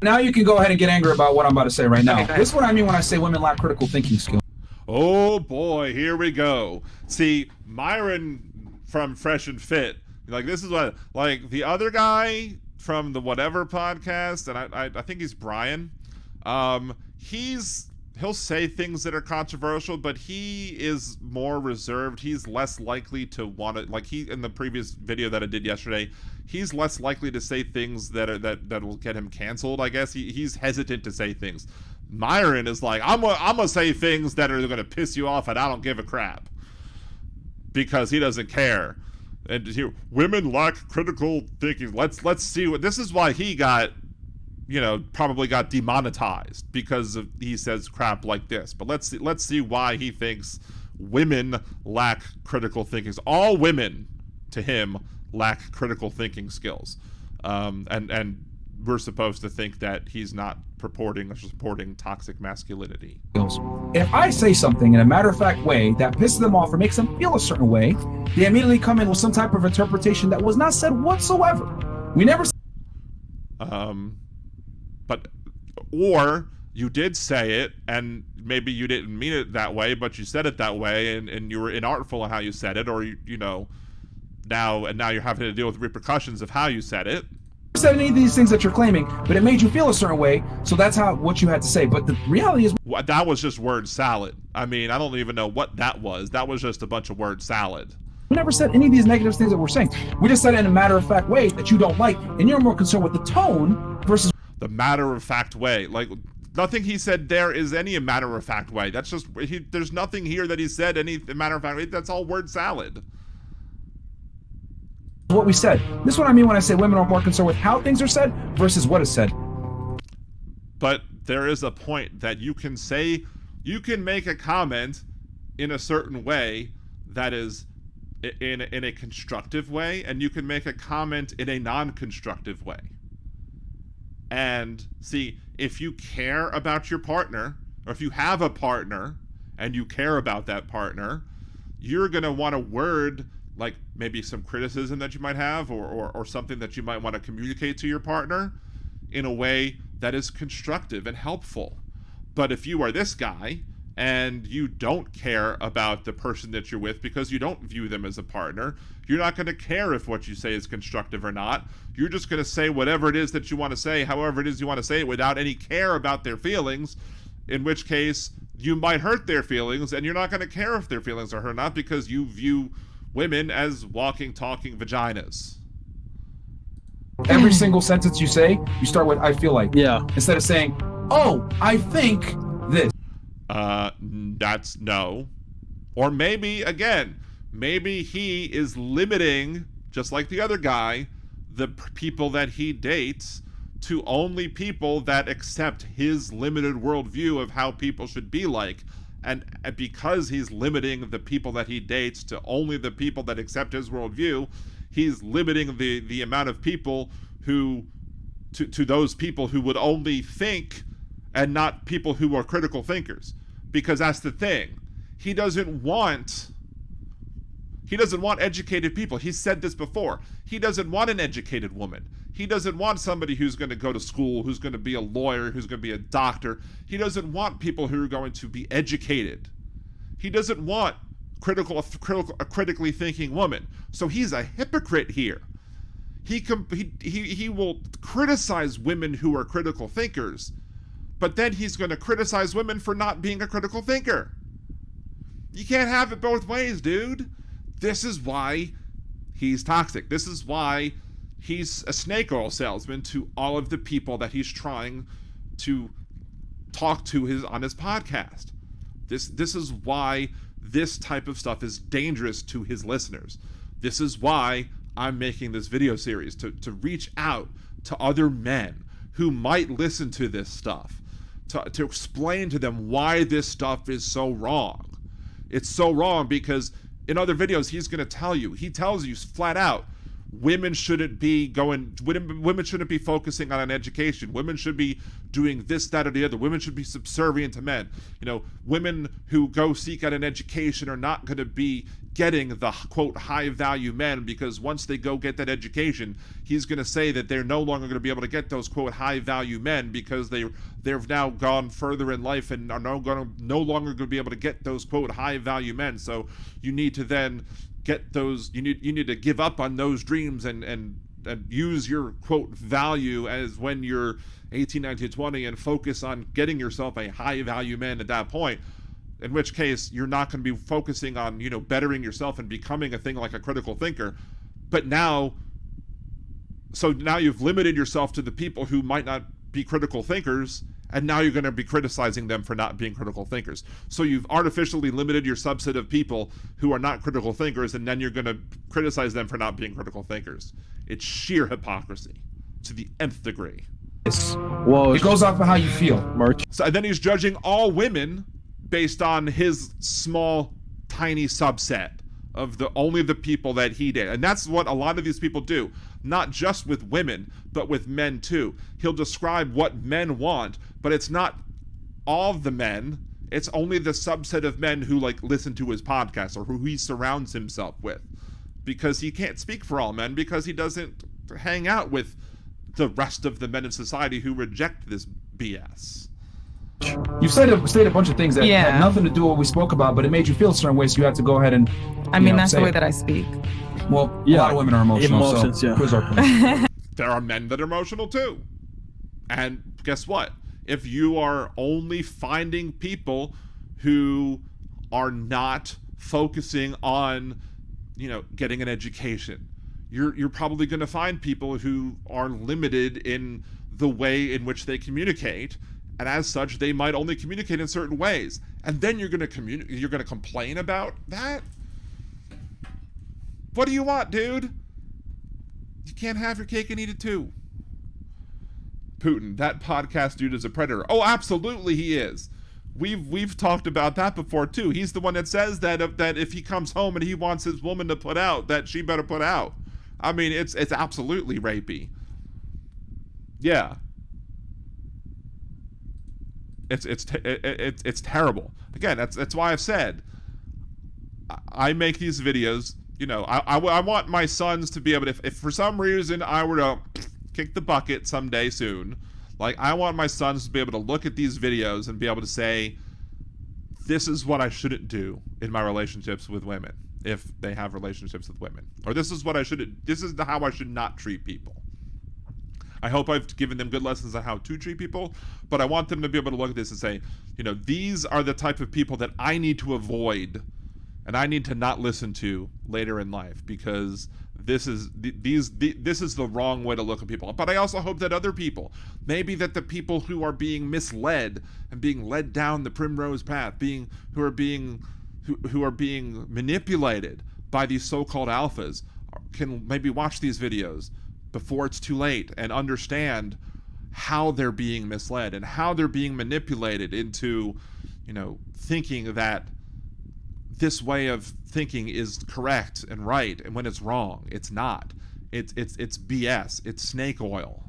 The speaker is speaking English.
Now you can go ahead and get angry about what I'm about to say right now. Okay. This is what I mean when I say women lack critical thinking skills. Oh boy, here we go. See, Myron from Fresh and Fit, like this is what, like the other guy from the whatever podcast, and I think he's Brian. He'll say things that are controversial, but he is more reserved. He's less likely to want to, like he in the previous video that I did yesterday, he's less likely to say things that will get him canceled. I guess he's hesitant to say things. Myron is like, I'm gonna say things that are gonna piss you off, and I don't give a crap, because he doesn't care. And here, women lack critical thinking. Let's see what this is. Why he got, probably got demonetized, because he says crap like this. But let's see why he thinks women lack critical thinking. All women, to him, lack critical thinking skills, and we're supposed to think that he's not purporting or supporting toxic masculinity. If I say something in a matter-of-fact way that pisses them off or makes them feel a certain way, they immediately come in with some type of interpretation that was not said whatsoever. We never. Or you did say it, and maybe you didn't mean it that way, but you said it that way, and you were inartful in how you said it, or now you're having to deal with the repercussions of how you said it. Said any of these things that you're claiming, but it made you feel a certain way, so that's what you had to say. But the reality is, that was just word salad. I mean, I don't even know what that was. That was just a bunch of word salad. we never said any of these negative things that we're saying. We just said it in a matter-of-fact way that you don't like, and you're more concerned with the tone versus the matter-of-fact way. Like, nothing he said there is any matter-of-fact way. That's just, there's nothing here that he said any matter-of-fact way. That's all word salad. what we said. This is what I mean when I say women are more concerned with how things are said versus what is said. But there is a point that you can say, you can make a comment in a certain way that is in a constructive way, and you can make a comment in a non-constructive way. And see, if you care about your partner, or if you have a partner and you care about that partner, you're going to want to word like maybe some criticism that you might have, or something that you might want to communicate to your partner in a way that is constructive and helpful. But if you are this guy and you don't care about the person that you're with because you don't view them as a partner, you're not going to care if what you say is constructive or not. You're just going to say whatever it is that you want to say, however it is you want to say it, without any care about their feelings, in which case you might hurt their feelings, and you're not going to care if their feelings are hurt or not, because you view women as walking, talking vaginas. Every single sentence you say, you start with "I feel like." Yeah. Instead of saying, "Oh, I think this." That's no. Or maybe, again, maybe he is limiting, just like the other guy, the people that he dates to only people that accept his limited worldview of how people should be like. And because he's limiting the people that he dates to only the people that accept his worldview, he's limiting the amount of people who, to those people who would only think, and not people who are critical thinkers. Because that's the thing. He doesn't want educated people. He said this before. He doesn't want an educated woman. He doesn't want somebody who's going to go to school, who's going to be a lawyer, who's going to be a doctor. He doesn't want people who are going to be educated. He doesn't want a critically thinking woman. So he's a hypocrite here. He will criticize women who are critical thinkers, but then he's going to criticize women for not being a critical thinker. You can't have it both ways, dude. This is why he's toxic. This is why he's a snake oil salesman to all of the people that he's trying to talk to on his podcast. This is why this type of stuff is dangerous to his listeners. This is why I'm making this video series, to reach out to other men who might listen to this stuff, to explain to them why this stuff is so wrong. It's so wrong because in other videos, he's going to tell you, he tells you flat out, women shouldn't be focusing on an education. Women should be doing this, that, or the other. Women should be subservient to men. Women who go seek out an education are not going to be getting the quote high value men, because once they go get that education, he's going to say that they're no longer going to be able to get those quote high value men because they've now gone further in life and are no longer going to be able to get those quote high value men. So you need to then get those, you need to give up on those dreams and use your quote value as when you're 18, 19, 20 and focus on getting yourself a high value man at that point. In which case, you're not going to be focusing on, bettering yourself and becoming a thing like a critical thinker. But now you've limited yourself to the people who might not be critical thinkers, and now you're going to be criticizing them for not being critical thinkers. So you've artificially limited your subset of people who are not critical thinkers, and then you're going to criticize them for not being critical thinkers. It's sheer hypocrisy to the nth degree. Well, it goes off of how you feel. So, and then he's judging all women based on his small, tiny subset of only the people that he did. And that's what a lot of these people do, not just with women, but with men too. He'll describe what men want, but it's not all the men. It's only the subset of men who listen to his podcast or who he surrounds himself with, because he can't speak for all men, because he doesn't hang out with the rest of the men in society who reject this BS. You've said a bunch of things that had nothing to do with what we spoke about, but it made you feel a certain way, so you had to go ahead and that's the way that I speak. Well, a lot of women are emotional. Emotions, There are men that are emotional too. And guess what? If you are only finding people who are not focusing on, getting an education, you're probably going to find people who are limited in the way in which they communicate. And as such, they might only communicate in certain ways. And then you're going to complain about that? What do you want, dude? You can't have your cake and eat it too. Putin, that podcast dude is a predator. Oh, absolutely he is. We've talked about that before too. He's the one that says that if he comes home and he wants his woman to put out, that she better put out. I mean, it's absolutely rapey. Yeah. It's terrible. Again, that's why I've said I make these videos. I want my sons to be able to, if for some reason I were to kick the bucket someday soon, I want my sons to be able to look at these videos and be able to say, this is what I shouldn't do in my relationships with women, if they have relationships with women, or this is how I should not treat people. I hope I've given them good lessons on how to treat people, but I want them to be able to look at this and say, these are the type of people that I need to avoid and I need to not listen to later in life, because this is the wrong way to look at people. But I also hope that other people, maybe that the people who are being misled and being led down the primrose path, who are being manipulated by these so-called alphas, can maybe watch these videos before it's too late and understand how they're being misled and how they're being manipulated into, thinking that this way of thinking is correct and right, and when it's wrong, it's not. It's BS. It's snake oil.